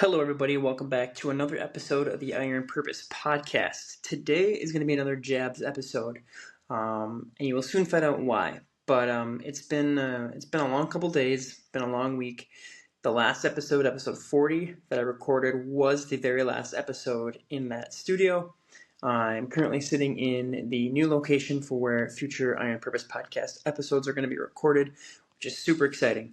Hello, everybody. Welcome back to another episode of the Iron Purpose podcast. Today is going to be another JABS episode, and you will soon find out why. But it's been a long couple days, been a long week. The last episode, episode 40, that I recorded was the very last episode in that studio. I'm currently sitting in the new location for where future Iron Purpose podcast episodes are going to be recorded, which is super exciting.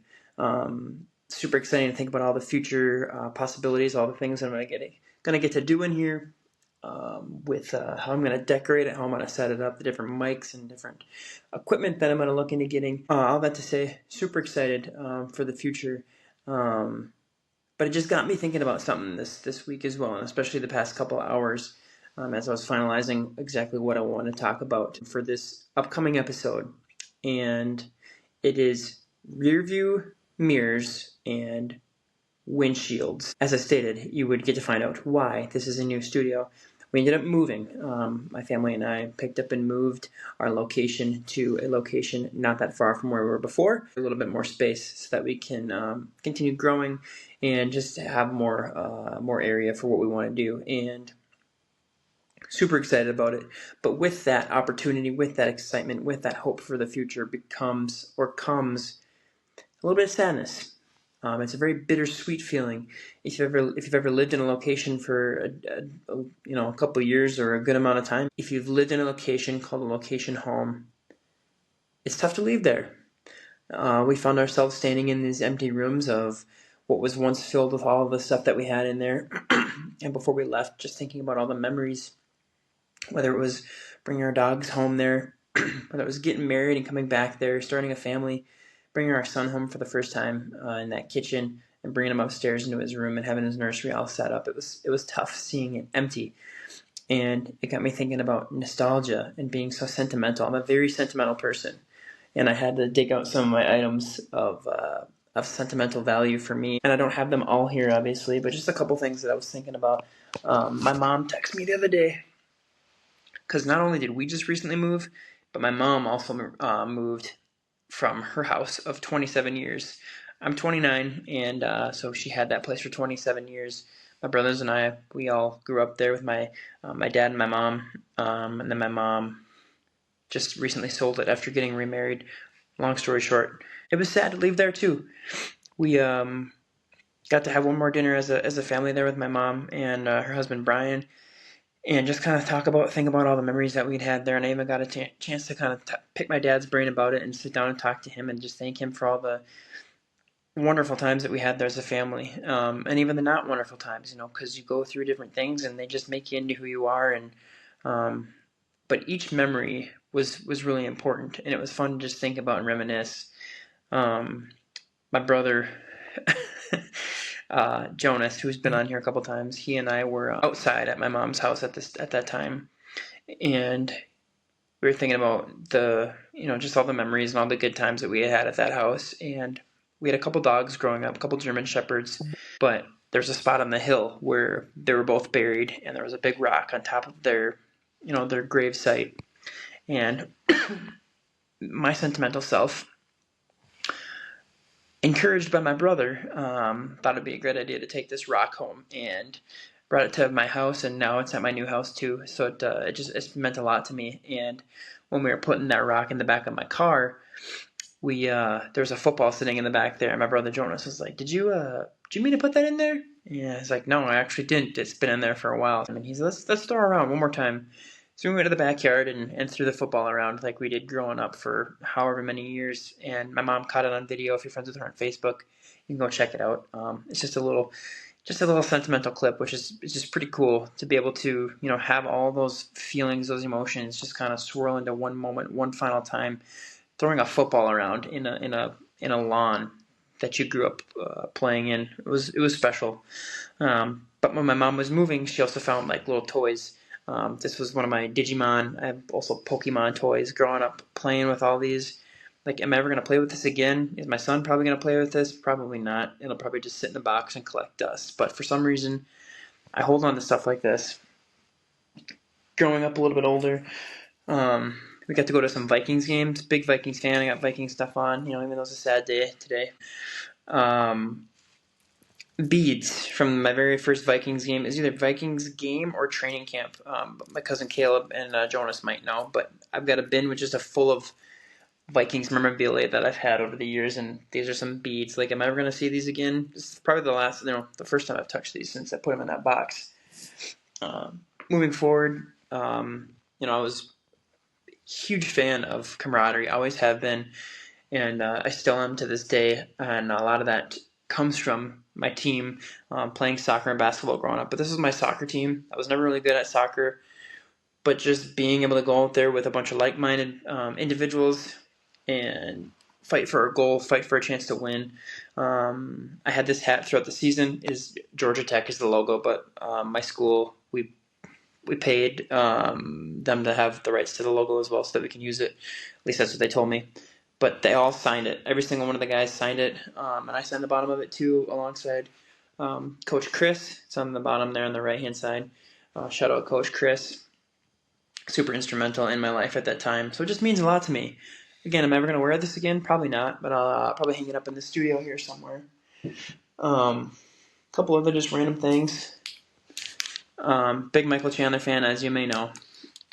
Super exciting to think about all the future possibilities, all the things I'm going to get to do in here, with how I'm going to decorate it, how I'm going to set it up, the different mics and different equipment that I'm going to look into getting. All that to say, super excited for the future. But it just got me thinking about something this week as well, and especially the past couple of hours as I was finalizing exactly what I want to talk about for this upcoming episode. And it is Rearview, mirrors, and windshields. As I stated, you would get to find out why this is a new studio. We ended up moving. My family and I picked up and moved our location to a location not that far from where we were before. A little bit more space so that we can continue growing and just have more area for what we want to do. And super excited about it. But with that opportunity, with that excitement, with that hope for the future comes a little bit of sadness. It's a very bittersweet feeling. If you've ever lived in a location for a couple of years or a good amount of time, if you've lived in a location called a location home, it's tough to leave there. We found ourselves standing in these empty rooms of what was once filled with all of the stuff that we had in there, and before we left, just thinking about all the memories, whether it was bringing our dogs home there, whether it was getting married and coming back there, starting a family, bringing our son home for the first time in that kitchen and bringing him upstairs into his room and having his nursery all set up. It was tough seeing it empty, and it got me thinking about nostalgia and being so sentimental. I'm a very sentimental person, and I had to dig out some of my items of sentimental value for me. And I don't have them all here, obviously, but just a couple things that I was thinking about. My mom texted me the other day, because not only did we just recently move, but my mom also moved from her house of 27 years. I'm 29, and so she had that place for 27 years. My brothers and I, we all grew up there with my dad and my mom, and then my mom just recently sold it after getting remarried. Long story short, it was sad to leave there too. We got to have one more dinner as a family there with my mom and her husband Brian, and just kind of think about all the memories that we'd had there. And I even got a chance to kind of pick my dad's brain about it and sit down and talk to him and just thank him for all the wonderful times that we had there as a family, and even the not wonderful times, because you go through different things and they just make you into who you are. And but each memory was really important, and it was fun to just think about and reminisce. My brother Jonas, who's been on here a couple times, he and I were outside at my mom's house at that time, and we were thinking about just all the memories and all the good times that we had at that house. And we had a couple dogs growing up, a couple German Shepherds, but there's a spot on the hill where they were both buried, and there was a big rock on top of their grave site. And my sentimental self, encouraged by my brother, thought it'd be a great idea to take this rock home, and brought it to my house, and now it's at my new house too. So it's meant a lot to me. And when we were putting that rock in the back of my car, there was a football sitting in the back there, and my brother Jonas was like, "Did you mean to put that in there?" Yeah, I was like, "No, I actually didn't. It's been in there for a while." And he's like, let's throw it around one more time. So we went to the backyard and threw the football around like we did growing up for however many years. And my mom caught it on video. If you're friends with her on Facebook, you can go check it out. It's just a little sentimental clip, which is just pretty cool to be able to have all those feelings, those emotions, just kind of swirl into one moment, one final time, throwing a football around in a lawn that you grew up playing in. It was special. But when my mom was moving, she also found like little toys. This was one of my Digimon. I have also Pokemon toys. Growing up playing with all these, like, am I ever going to play with this again? Is my son probably going to play with this? Probably not. It'll probably just sit in a box and collect dust. But for some reason, I hold on to stuff like this. Growing up a little bit older, we got to go to some Vikings games. Big Vikings fan. I got Vikings stuff on, even though it's a sad day today. beads from my very first Vikings game. It's either Vikings game or training camp. My cousin Caleb and Jonas might know, but I've got a bin with just a full of Vikings memorabilia that I've had over the years, and these are some beads. Like, am I ever going to see these again? This is probably the first time I've touched these since I put them in that box. Moving forward, I was a huge fan of camaraderie. I always have been, and I still am to this day, and a lot of that comes from my team playing soccer and basketball growing up. But this is my soccer team. I was never really good at soccer, but just being able to go out there with a bunch of like-minded individuals and fight for a goal, fight for a chance to win. I had this hat throughout the season. Is Georgia Tech is the logo, but my school, we paid them to have the rights to the logo as well so that we can use it. At least that's what they told me. But they all signed it. Every single one of the guys signed it, and I signed the bottom of it too alongside Coach Chris. It's on the bottom there on the right-hand side. Shout out Coach Chris. Super instrumental in my life at that time. So it just means a lot to me. Again, am I ever going to wear this again? Probably not, but I'll probably hang it up in the studio here somewhere. A couple other just random things. Big Michael Chandler fan, as you may know.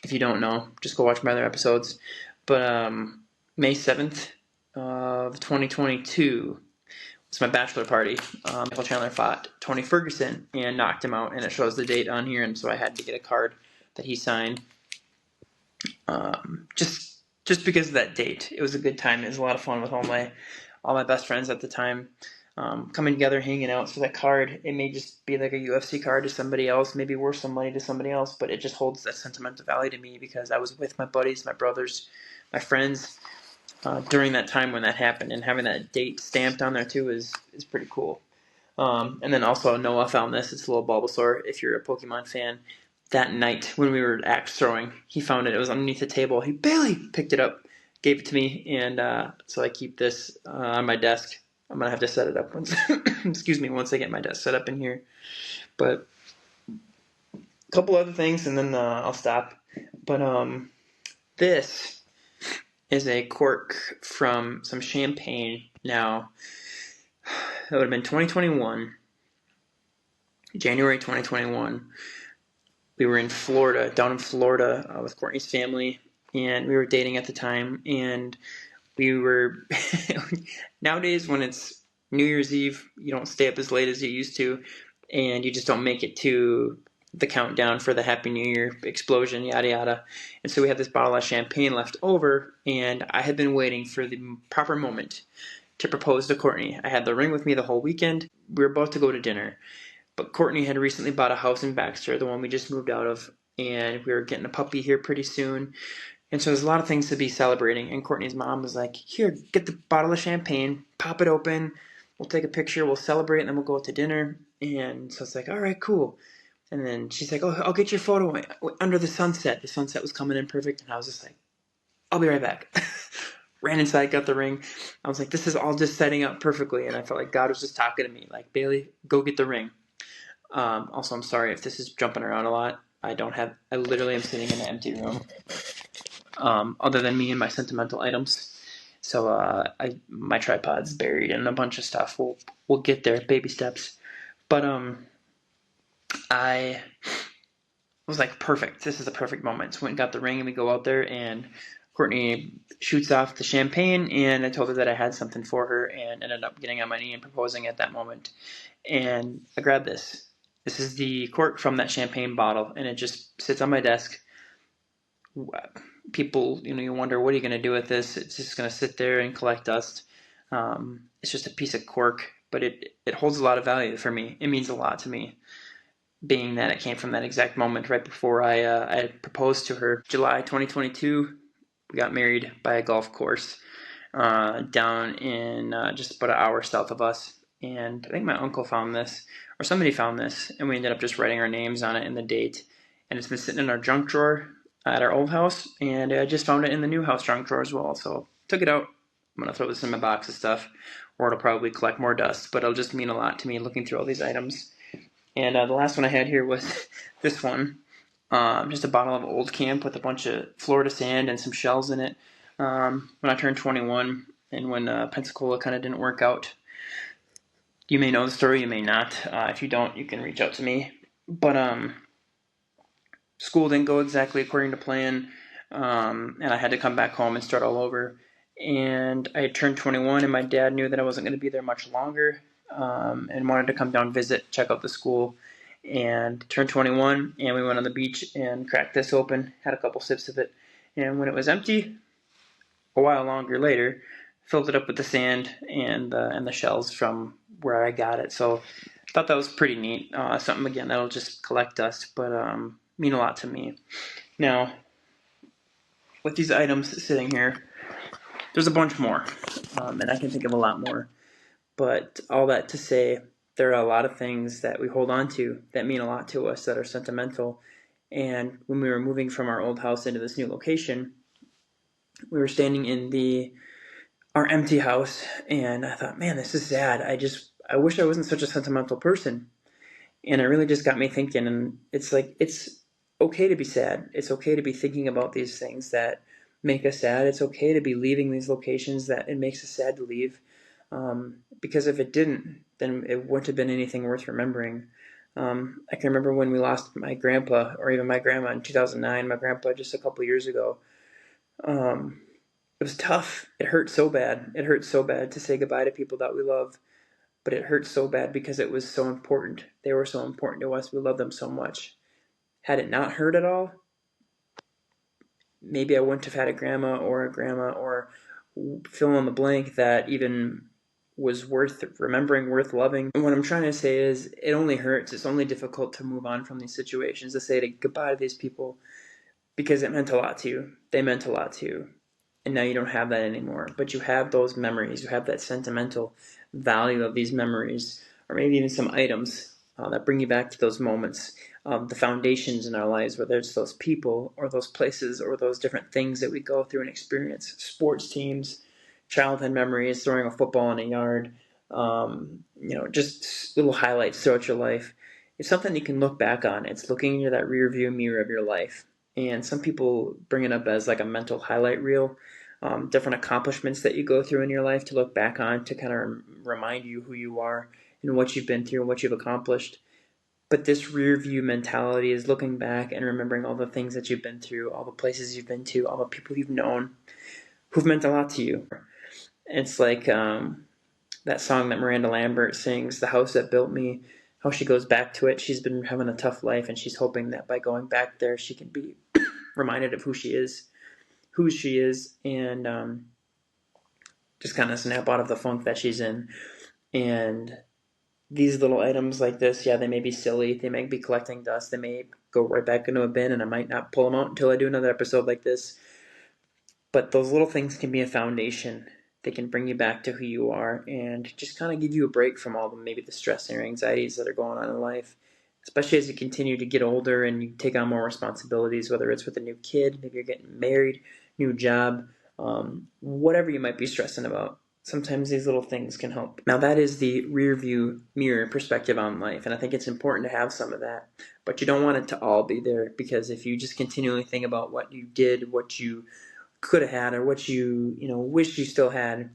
If you don't know, just go watch my other episodes. But May 7th of 2022 was my bachelor party. Michael Chandler fought Tony Ferguson and knocked him out, and it shows the date on here, and so I had to get a card that he signed. Just because of that date, it was a good time. It was a lot of fun with all my best friends at the time, coming together, hanging out. So that card, it may just be like a UFC card to somebody else, maybe worth some money to somebody else, but it just holds that sentimental value to me because I was with my buddies, my brothers, my friends during that time when that happened, and having that date stamped on there too is pretty cool. And then also Noah found this. It's a little Bulbasaur. If you're a Pokemon fan. That night when we were axe throwing, he found it. It was underneath the table. He barely picked it up, gave it to me, and so I keep this on my desk. I'm gonna have to set it up once. Excuse me, once I get my desk set up in here. But a couple other things, and then I'll stop. But this is a cork from some champagne. Now, that would have been 2021, January 2021. We were in Florida, down in Florida with Courtney's family, and we were dating at the time, and we were, nowadays when it's New Year's Eve, you don't stay up as late as you used to, and you just don't make it to the countdown for the Happy New Year explosion, yada yada. And so we had this bottle of champagne left over, and I had been waiting for the proper moment to propose to Courtney. I had the ring with me the whole weekend. We were about to go to dinner. But Courtney had recently bought a house in Baxter, the one we just moved out of, and we were getting a puppy here pretty soon. And so there's a lot of things to be celebrating. And Courtney's mom was like, here, get the bottle of champagne, pop it open, we'll take a picture, we'll celebrate, and then we'll go out to dinner. And so it's like, all right, cool. And then she's like, oh, I'll get your photo under the sunset. The sunset was coming in perfect, and I was just like, I'll be right back. Ran inside, got the ring. I was like, this is all just setting up perfectly. And I felt like God was just talking to me, like, Bailey, go get the ring. Also, I'm sorry if this is jumping around a lot. I literally am sitting in an empty room, other than me and my sentimental items. So, my tripod's buried in a bunch of stuff. We'll get there, baby steps. But, I was like, perfect. This is the perfect moment. So went and got the ring, and we go out there, and Courtney shoots off the champagne, and I told her that I had something for her, and ended up getting on my knee and proposing at that moment. And I grabbed this. This is the cork from that champagne bottle, and it just sits on my desk. People, you wonder, what are you going to do with this? It's just going to sit there and collect dust. It's just a piece of cork, but it holds a lot of value for me. It means a lot to me, being that it came from that exact moment right before I proposed to her. July 2022, we got married by a golf course down in just about an hour south of us. And I think my uncle found this, or somebody found this, and we ended up just writing our names on it and the date. And it's been sitting in our junk drawer at our old house, and I just found it in the new house junk drawer as well. So took it out. I'm going to throw this in my box of stuff, or it'll probably collect more dust, but it'll just mean a lot to me looking through all these items. And the last one I had here was this one, just a bottle of Old Camp with a bunch of Florida sand and some shells in it. When I turned 21, and when Pensacola kind of didn't work out, You may know the story, you may not. If you don't, you can reach out to me. But school didn't go exactly according to plan, and I had to come back home and start all over. And I had turned 21, and my dad knew that I wasn't going to be there much longer, and wanted to come down, visit, check out the school. And turned 21, and we went on the beach and cracked this open, had a couple sips of it. And when it was empty, a while longer later, filled it up with the sand and the shells from where I got it. So I thought that was pretty neat. Something again that'll just collect dust, but mean a lot to me. Now, with these items sitting here, there's a bunch more, and I can think of a lot more. But all that to say, there are a lot of things that we hold on to that mean a lot to us, that are sentimental. And when we were moving from our old house into this new location, we were standing in our empty house, and I thought, man, this is sad. I wish I wasn't such a sentimental person. And it really just got me thinking, and it's like, it's okay to be sad. It's okay to be thinking about these things that make us sad. It's okay to be leaving these locations that it makes us sad to leave. Because if it didn't, then it wouldn't have been anything worth remembering. I can remember when we lost my grandpa, or even my grandma in 2009, my grandpa just a couple years ago. It was tough. It hurt so bad. It hurt so bad to say goodbye to people that we love. But it hurt so bad because it was so important. They were so important to us. We loved them so much. Had it not hurt at all, maybe I wouldn't have had a grandma or fill in the blank that even was worth remembering, worth loving. And what I'm trying to say is it only hurts. It's only difficult to move on from these situations, to say goodbye to these people, because it meant a lot to you. They meant a lot to you. And now you don't have that anymore. But you have those memories. You have that sentimental value of these memories, or maybe even some items that bring you back to those moments, the foundations in our lives, whether it's those people or those places or those different things that we go through and experience. Sports teams, childhood memories, throwing a football in a yard, just little highlights throughout your life. It's something you can look back on. It's looking into that rear view mirror of your life. And some people bring it up as like a mental highlight reel, different accomplishments that you go through in your life to look back on, to kind of remind you who you are and what you've been through and what you've accomplished. But this rear view mentality is looking back and remembering all the things that you've been through, all the places you've been to, all the people you've known who've meant a lot to you. It's like that song that Miranda Lambert sings, "The House That Built Me," how she goes back to it. She's been having a tough life, and she's hoping that by going back there, she can be reminded of who she is, and just kind of snap out of the funk that she's in. And these little items like this, yeah, they may be silly, they may be collecting dust, they may go right back into a bin, and I might not pull them out until I do another episode like this. But those little things can be a foundation. They can bring you back to who you are and just kind of give you a break from all the stress and anxieties that are going on in life, especially as you continue to get older and you take on more responsibilities, whether it's with a new kid, maybe you're getting married, new job, whatever you might be stressing about. Sometimes these little things can help. Now, that is the rear view mirror perspective on life, and I think it's important to have some of that. But you don't want it to all be there, because if you just continually think about what you did, what you could have had, or what you wish you still had,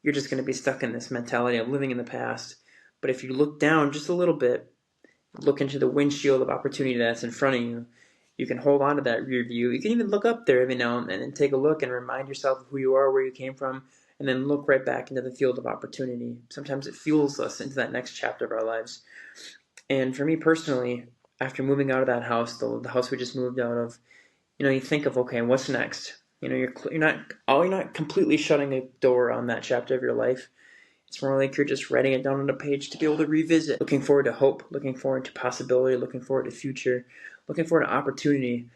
you're just going to be stuck in this mentality of living in the past. But if you look down just a little bit, look into the windshield of opportunity that's in front of you, you can hold on to that rear view. You can even look up there every now and then and take a look and remind yourself of who you are, where you came from, and then look right back into the field of opportunity. Sometimes it fuels us into that next chapter of our lives. And for me personally, after moving out of that house, the house we just moved out of, you think of, okay, what's next? You're not completely shutting a door on that chapter of your life. It's more like you're just writing it down on a page to be able to revisit. Looking forward to hope, looking forward to possibility, looking forward to future, looking forward to opportunity.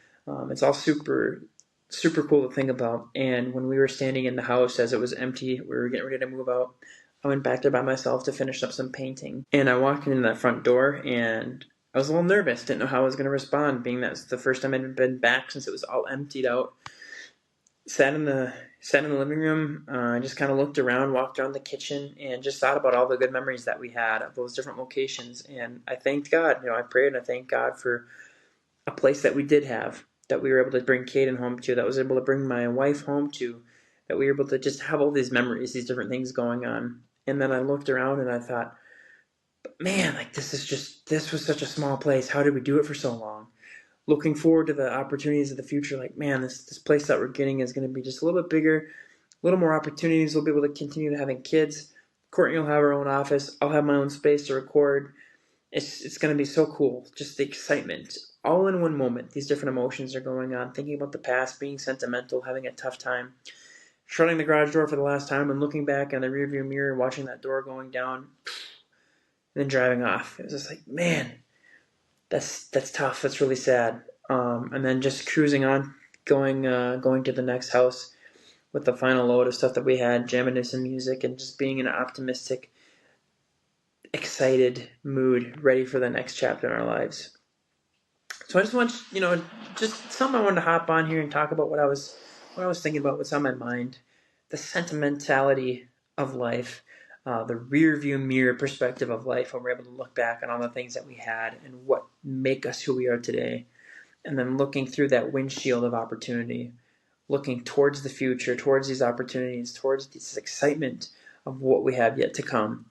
It's all super, super cool to think about. And when we were standing in the house as it was empty, we were getting ready to move out, I went back there by myself to finish up some painting. And I walked into that front door, and I was a little nervous, didn't know how I was going to respond, being that it's the first time I'd been back since it was all emptied out. Sat in the living room. I just kind of looked around, walked around the kitchen, and just thought about all the good memories that we had of those different locations. And I thanked God. I prayed and I thanked God for a place that we did have, that we were able to bring Caden home to, that was able to bring my wife home to, that we were able to just have all these memories, these different things going on. And then I looked around and I thought, man, like this was such a small place. How did we do it for so long? Looking forward to the opportunities of the future, like, man, this place that we're getting is going to be just a little bit bigger, a little more opportunities. We'll be able to continue to having kids. Courtney will have her own office. I'll have my own space to record. It's going to be so cool. Just the excitement. All in one moment, these different emotions are going on. Thinking about the past, being sentimental, having a tough time. Shutting the garage door for the last time and looking back in the rearview mirror, watching that door going down, and then driving off. It was just like, man, that's tough. That's really sad. And then just cruising on, going to the next house with the final load of stuff that we had, jamming to some music, and just being in an optimistic, excited mood, ready for the next chapter in our lives. So I just want just something I wanted to hop on here and talk about what I was thinking about, what's on my mind, the sentimentality of life, the rear view mirror perspective of life, when we're able to look back on all the things that we had and what make us who we are today, and then looking through that windshield of opportunity, looking towards the future, towards these opportunities, towards this excitement of what we have yet to come.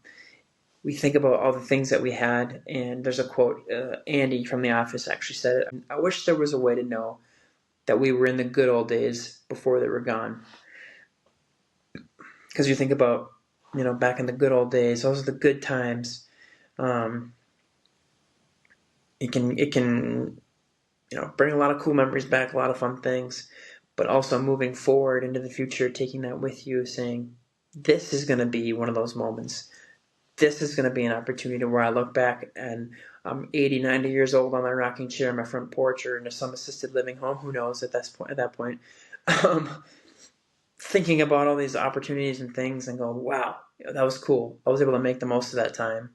We think about all the things that we had, and there's a quote, Andy from The Office actually said it. I wish there was a way to know that we were in the good old days before they were gone. Because you think about, back in the good old days, those are the good times. It can bring a lot of cool memories back, a lot of fun things, but also moving forward into the future, taking that with you, saying, this is going to be one of those moments. This is going to be an opportunity where I look back and I'm 80, 90 years old on my rocking chair in my front porch or in some assisted living home. Who knows at that point. Thinking about all these opportunities and things and going, wow, that was cool. I was able to make the most of that time.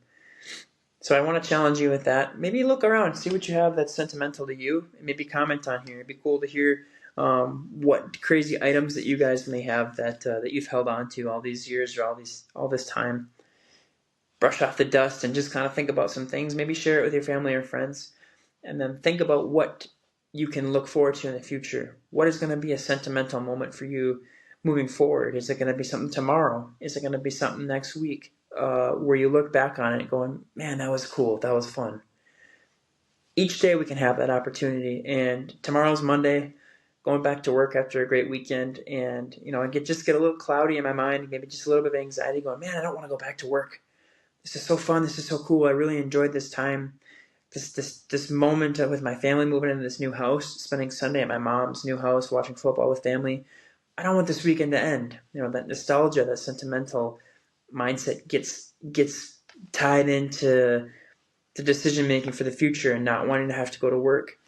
So I want to challenge you with that. Maybe look around, see what you have that's sentimental to you, and maybe comment on here. It'd be cool to hear what crazy items that you guys may have that you've held on to all these years or all this time. Brush off the dust and just kind of think about some things. Maybe share it with your family or friends, and then think about what you can look forward to in the future. What is going to be a sentimental moment for you moving forward? Is it going to be something tomorrow? Is it going to be something next week where you look back on it going, man, that was cool. That was fun. Each day we can have that opportunity, and tomorrow's Monday, going back to work after a great weekend, and I just get a little cloudy in my mind, maybe just a little bit of anxiety going, man, I don't want to go back to work. This is so fun. This is so cool. I really enjoyed this time, this moment with my family, moving into this new house, spending Sunday at my mom's new house, watching football with family. I don't want this weekend to end. That nostalgia, that sentimental mindset gets tied into the decision making for the future and not wanting to have to go to work.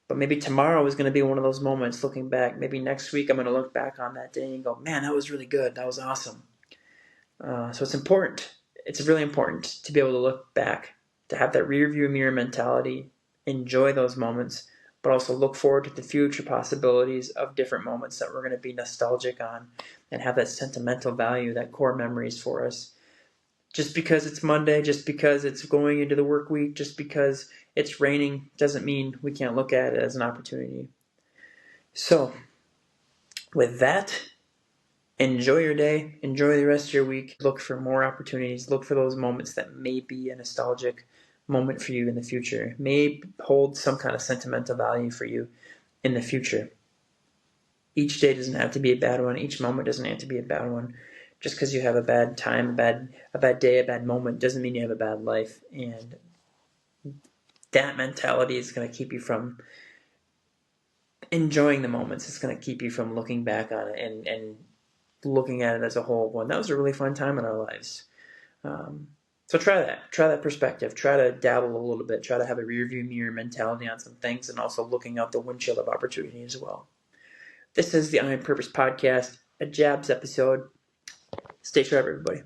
But maybe tomorrow is going to be one of those moments looking back. Maybe next week I'm going to look back on that day and go, man, that was really good. That was awesome. So it's important. It's really important to be able to look back, to have that rear view mirror mentality, enjoy those moments, but also look forward to the future possibilities of different moments that we're going to be nostalgic on and have that sentimental value, that core memories for us. Just because it's Monday, just because it's going into the work week, just because it's raining, doesn't mean we can't look at it as an opportunity. So, with that, enjoy your day, enjoy the rest of your week, look for more opportunities, look for those moments that may be a nostalgic moment for you in the future, may hold some kind of sentimental value for you in the future. Each day doesn't have to be a bad one, each moment doesn't have to be a bad one. Just because you have a bad time, a bad day, a bad moment, doesn't mean you have a bad life. And that mentality is going to keep you from enjoying the moments. It's going to keep you from looking back on it and looking at it as a whole. Well, that was a really fun time in our lives. So try that perspective. Try to dabble a little bit. Try to have a rear view mirror mentality on some things and also looking out the windshield of opportunity as well. This is the Iron Purpose Podcast, a JABS episode. Stay sharp, everybody.